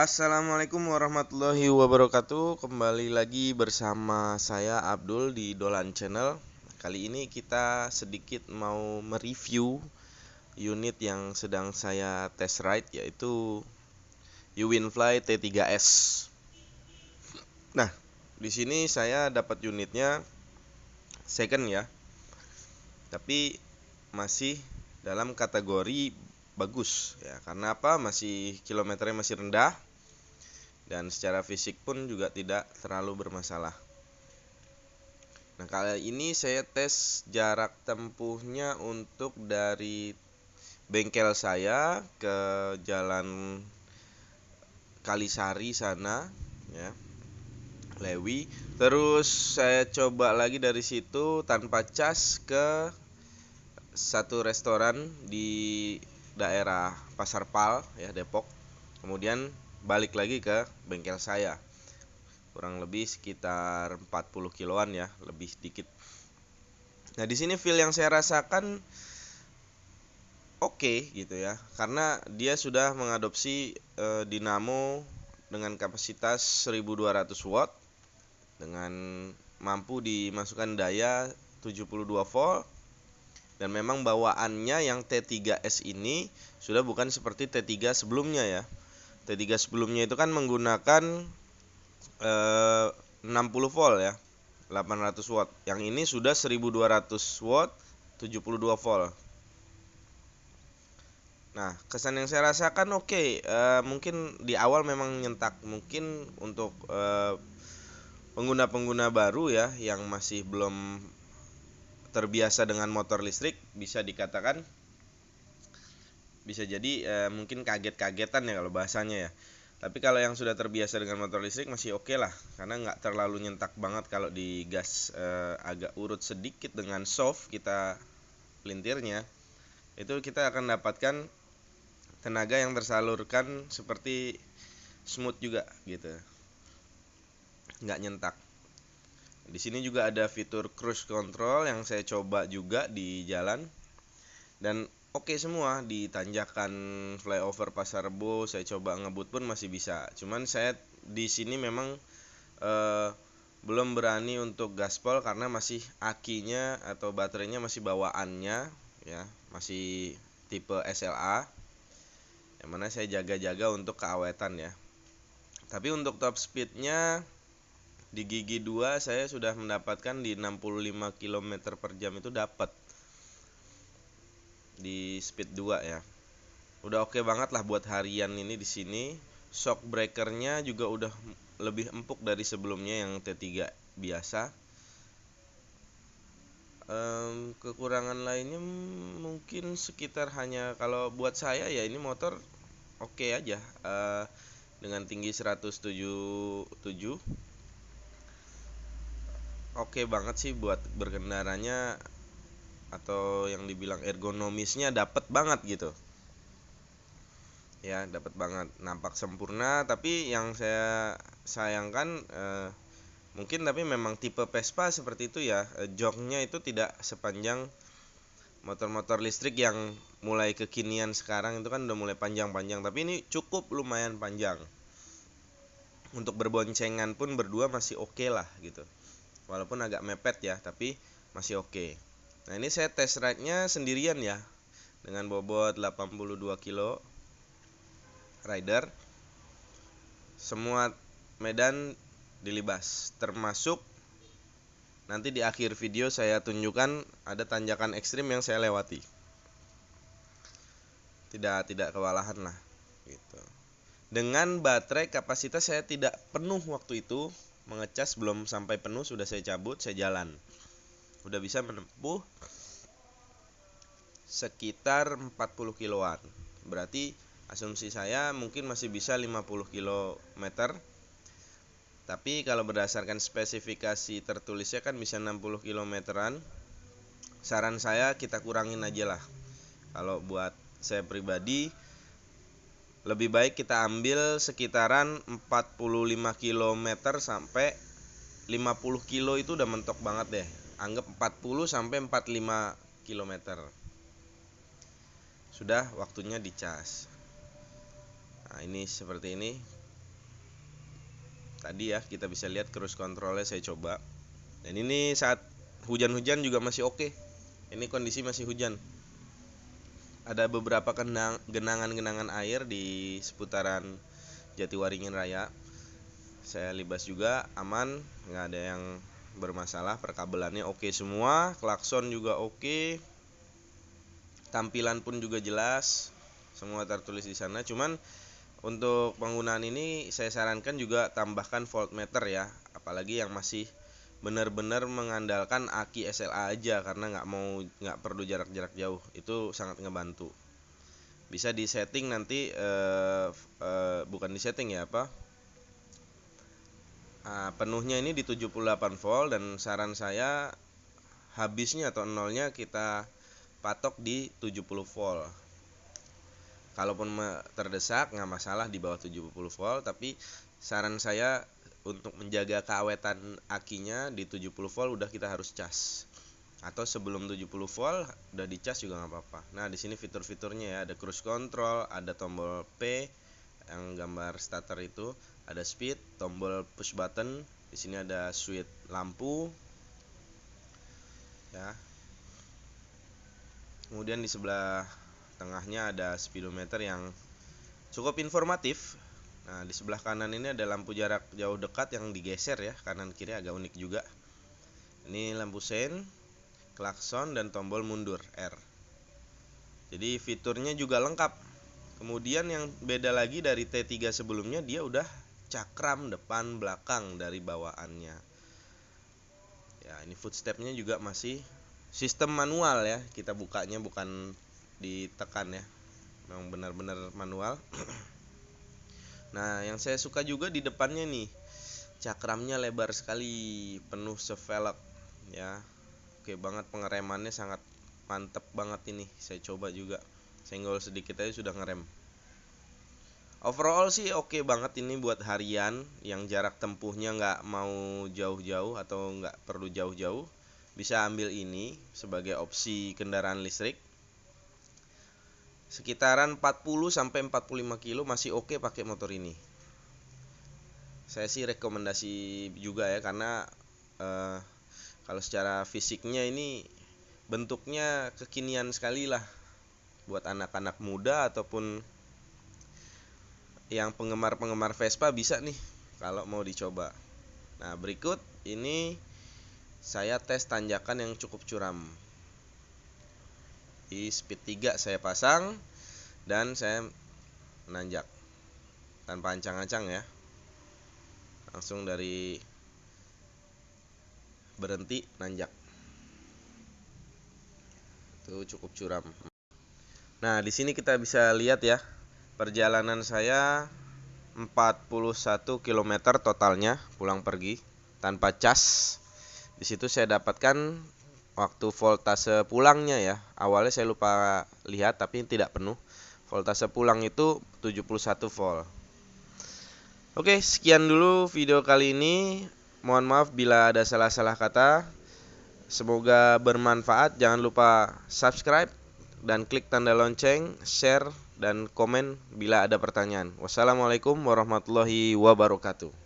Assalamualaikum warahmatullahi wabarakatuh. Kembali lagi bersama saya Abdul di Dolan Channel. Kali ini kita sedikit mau mereview unit yang sedang saya test ride, yaitu Uwinfly T3S. Nah, di sini saya dapat unitnya second ya, tapi masih dalam kategori bagus ya. Karena apa? Masih kilometernya masih rendah, dan secara fisik pun juga tidak terlalu bermasalah. Nah, kali ini saya tes jarak tempuhnya untuk dari bengkel saya ke jalan Kalisari sana ya, Lewi. Terus saya coba lagi dari situ tanpa cas ke satu restoran di daerah Pasar Pal ya, Depok. Kemudian balik lagi ke bengkel saya. Kurang lebih sekitar 40 kiloan ya, lebih dikit. Nah, di sini feel yang saya rasakan oke gitu ya, karena dia sudah mengadopsi dinamo dengan kapasitas 1200 watt dengan mampu dimasukkan daya 72 volt, dan memang bawaannya yang T3S ini sudah bukan seperti T3 sebelumnya ya. T3 sebelumnya itu kan menggunakan 60 volt ya, 800 watt. Yang ini sudah 1200 watt, 72 volt. Nah, kesan yang saya rasakan oke. Mungkin di awal memang nyentak. Mungkin untuk pengguna-pengguna baru ya, yang masih belum terbiasa dengan motor listrik, bisa dikatakan bisa jadi mungkin kaget-kagetan ya kalau bahasanya ya. Tapi kalau yang sudah terbiasa dengan motor listrik masih oke lah, karena nggak terlalu nyentak banget. Kalau di gas agak urut sedikit dengan soft kita pelintirnya, itu kita akan dapatkan tenaga yang tersalurkan seperti smooth juga gitu, nggak nyentak. Di sini juga ada fitur cruise control yang saya coba juga di jalan, dan oke semua. Di tanjakan flyover Pasar Rebo saya coba ngebut pun masih bisa. Cuman saya di sini memang belum berani untuk gaspol karena masih akinya atau baterainya masih bawaannya ya, masih tipe SLA, yang mana saya jaga-jaga untuk keawetan ya. Tapi untuk top speednya di gigi 2 saya sudah mendapatkan di 65 km per jam itu dapat di speed 2 ya. Udah oke banget lah buat harian ini di sini. Shock breakernya juga udah lebih empuk dari sebelumnya yang T3 biasa. Kekurangan lainnya mungkin sekitar hanya, kalau buat saya ya ini motor oke aja. Dengan tinggi 177 oke banget sih buat berkendaranya, atau yang dibilang ergonomisnya dapet banget gitu ya, dapet banget, nampak sempurna. Tapi yang saya sayangkan mungkin, tapi memang tipe Vespa seperti itu ya, joknya itu tidak sepanjang motor-motor listrik yang mulai kekinian sekarang. Itu kan udah mulai panjang-panjang, tapi ini cukup lumayan panjang. Untuk berboncengan pun berdua masih oke lah gitu, walaupun agak mepet ya, tapi masih oke. Nah, ini saya test ride-nya sendirian ya, dengan bobot 82 kilo rider. Semua medan dilibas, termasuk nanti di akhir video saya tunjukkan ada tanjakan ekstrim yang saya lewati. Tidak kewalahan lah gitu. Dengan baterai kapasitas saya tidak penuh waktu itu, mengecas belum sampai penuh, sudah saya cabut, saya jalan. Udah bisa menempuh sekitar 40 kiloan. Berarti asumsi saya mungkin masih bisa 50 km. Tapi kalau berdasarkan spesifikasi tertulisnya kan bisa 60 kilometeran. Saran saya kita kurangin aja lah. Kalau buat saya pribadi, lebih baik kita ambil sekitaran 45 km sampai 50 kilo, itu udah mentok banget deh. Anggap 40 sampai 45 km. Sudah waktunya dicas. Nah, ini seperti ini. Tadi ya kita bisa lihat cruise controlnya saya coba. Dan ini saat hujan-hujan juga masih oke. Ini kondisi masih hujan. Ada beberapa genangan-genangan air di seputaran Jatiwaringin Raya. Saya libas juga aman, nggak ada yang bermasalah, perkabelannya oke semua, klakson juga oke, tampilan pun juga jelas, semua tertulis di sana. Cuman untuk penggunaan ini saya sarankan juga tambahkan voltmeter ya, apalagi yang masih benar-benar mengandalkan aki SLA aja, karena nggak perlu jarak-jarak jauh, itu sangat ngebantu. Bisa disetting nanti bukan disetting ya penuhnya ini di 78 volt, dan saran saya habisnya atau nolnya kita patok di 70 volt. Kalaupun terdesak nggak masalah di bawah 70 volt, tapi saran saya untuk menjaga keawetan akinya di 70 volt udah kita harus cas. Atau sebelum 70 volt udah dicas juga nggak apa-apa. Nah, di sini fitur-fiturnya ya, ada cruise control, ada tombol P yang gambar starter itu, ada speed, tombol push button, di sini ada switch lampu ya. Kemudian di sebelah tengahnya ada speedometer yang cukup informatif. Nah, di sebelah kanan ini ada lampu jarak jauh dekat yang digeser ya, kanan kiri agak unik juga. Ini lampu sein, klakson, dan tombol mundur R. Jadi fiturnya juga lengkap. Kemudian yang beda lagi dari T3 sebelumnya, dia udah cakram depan belakang dari bawaannya. Ya, ini footstepnya juga masih sistem manual ya, kita bukanya bukan ditekan ya, memang benar-benar manual. Nah, yang saya suka juga di depannya nih, cakramnya lebar sekali, penuh sevelg ya. Oke banget, pengeremannya sangat mantep banget ini. Saya coba juga, senggol sedikit aja sudah ngerem. Overall sih oke banget ini buat harian yang jarak tempuhnya nggak mau jauh-jauh atau nggak perlu jauh-jauh. Bisa ambil ini sebagai opsi kendaraan listrik. Sekitaran 40-45 kilo masih oke pakai motor ini. Saya sih rekomendasi juga ya, karena kalau secara fisiknya ini bentuknya kekinian sekali lah buat anak-anak muda ataupun yang penggemar-penggemar Vespa bisa nih kalau mau dicoba. Nah, berikut ini saya tes tanjakan yang cukup curam. Di speed 3 saya pasang dan saya menanjak tanpa ancang-ancang ya. Langsung dari berhenti nanjak. Itu cukup curam. Nah, di sini kita bisa lihat ya, perjalanan saya 41 km totalnya pulang pergi tanpa cas. Di situ saya dapatkan waktu voltase pulangnya ya. Awalnya saya lupa lihat tapi tidak penuh. Voltase pulang itu 71 volt. Oke, sekian dulu video kali ini. Mohon maaf bila ada salah-salah kata. Semoga bermanfaat. Jangan lupa subscribe dan klik tanda lonceng, share, dan komen bila ada pertanyaan. Wassalamualaikum warahmatullahi wabarakatuh.